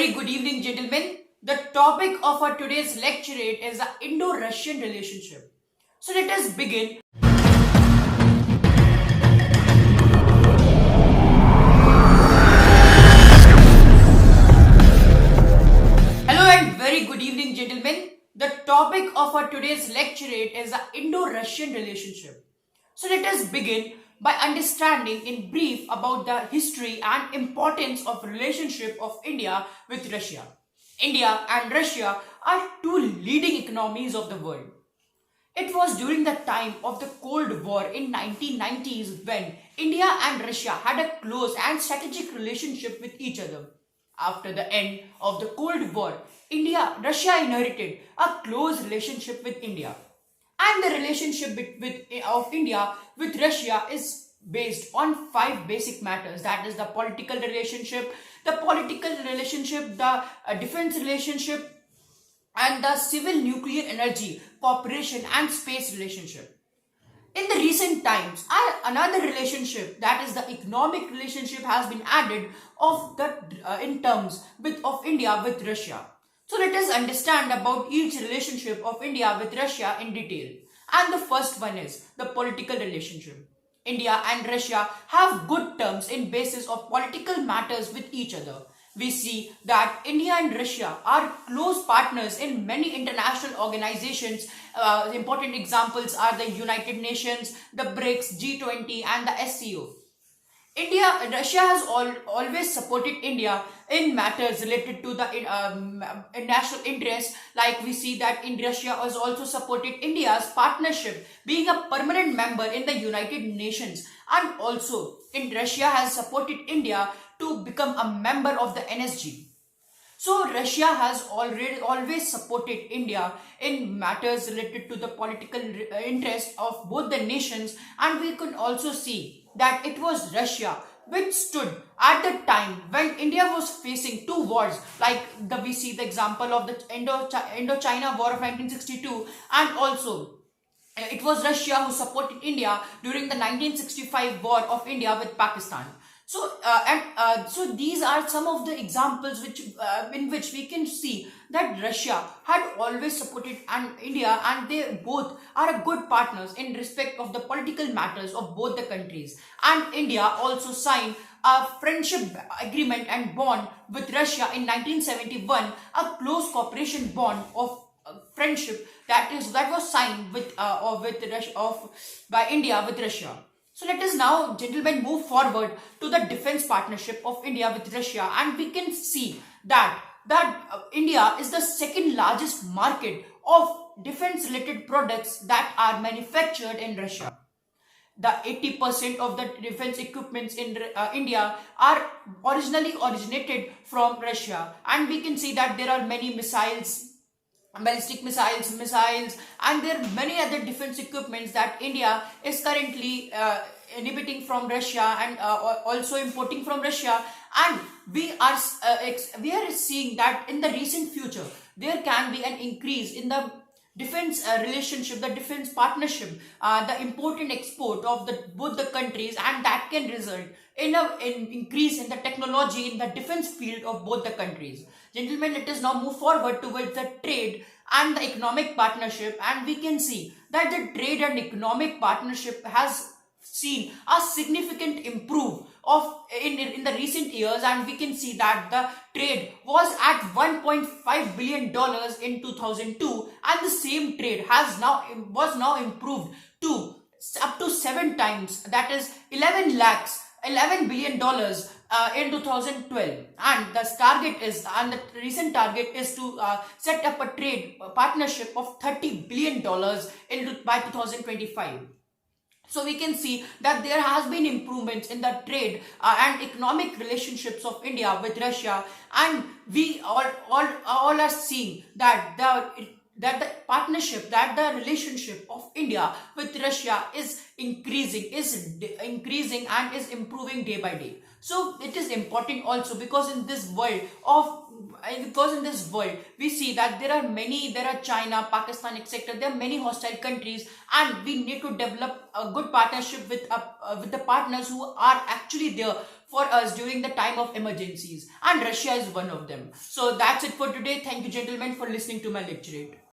very good evening, gentlemen. The topic of our today's lecturette is the Indo-Russian relationship. So let us begin. Hello and very good evening, gentlemen. The topic of our today's lecturette is the Indo-Russian relationship. So let us begin by understanding in brief about the history and importance of relationship of India with Russia. India and Russia are two leading economies of the world. It was during the time of the Cold War in 1990s when India and Russia had a close and strategic relationship with each other. After the end of the Cold War, Russia inherited a close relationship with India. And the relationship of India with Russia is based on five basic matters. That is the political relationship, the defense relationship, and the civil nuclear energy cooperation and space relationship. In the recent times, another relationship, that is the economic relationship, has been added in terms of India with Russia. So let us understand about each relationship of India with Russia in detail. And the first one is the political relationship. India and Russia have good terms in basis of political matters with each other. We see that India and Russia are close partners in many international organizations. Important examples are the United Nations, the BRICS, G20 and the SCO. Russia has always supported India in matters related to the national interest. Like we see that Russia has also supported India's partnership being a permanent member in the United Nations, and also Russia has supported India to become a member of the NSG. So Russia has always supported India in matters related to the political interest of both the nations, and we could also see that it was Russia which stood at the time when India was facing two wars, like we see the example of the Indo-China War of 1962, and also it was Russia who supported India during the 1965 war of India with Pakistan. So these are some of the examples in which we can see that Russia had always supported India, and they both are good partners in respect of the political matters of both the countries. And India also signed a friendship agreement and bond with Russia in 1971, a close cooperation bond of friendship that was signed by India with Russia. So let us now, gentlemen, move forward to the defense partnership of India with Russia, and we can see that India is the second largest market of defense related products that are manufactured in Russia. The 80% of the defense equipments in India are originally originated from Russia, and we can see that there are many missiles, ballistic missiles, and there are many other defense equipments that India is currently inhibiting from Russia and also importing from Russia. And we are seeing that in the recent future there can be an increase in the defense relationship, the defense partnership, the import and export of both the countries, and that can result in an increase in the technology in the defense field of both the countries. Gentlemen, let us now move forward towards the trade and the economic partnership, and we can see that the trade and economic partnership has seen a significant improve in the recent years, and we can see that the trade was at $1.5 billion in 2002, and the same trade was now improved to up to 7 times, that is $11 billion in 2012, and the recent target is to set up a trade partnership of $30 billion by 2025. So we can see that there has been improvements in the trade and economic relationships of India with Russia, and we all are seeing that the partnership, that the relationship of India with Russia is increasing and is improving day by day. So it is important also because in this world we see that there are China, Pakistan, etc. There are many hostile countries, and we need to develop a good partnership with the partners who are actually there for us during the time of emergencies, and Russia is one of them. So that's it for today. Thank you, gentlemen, for listening to my lecturate.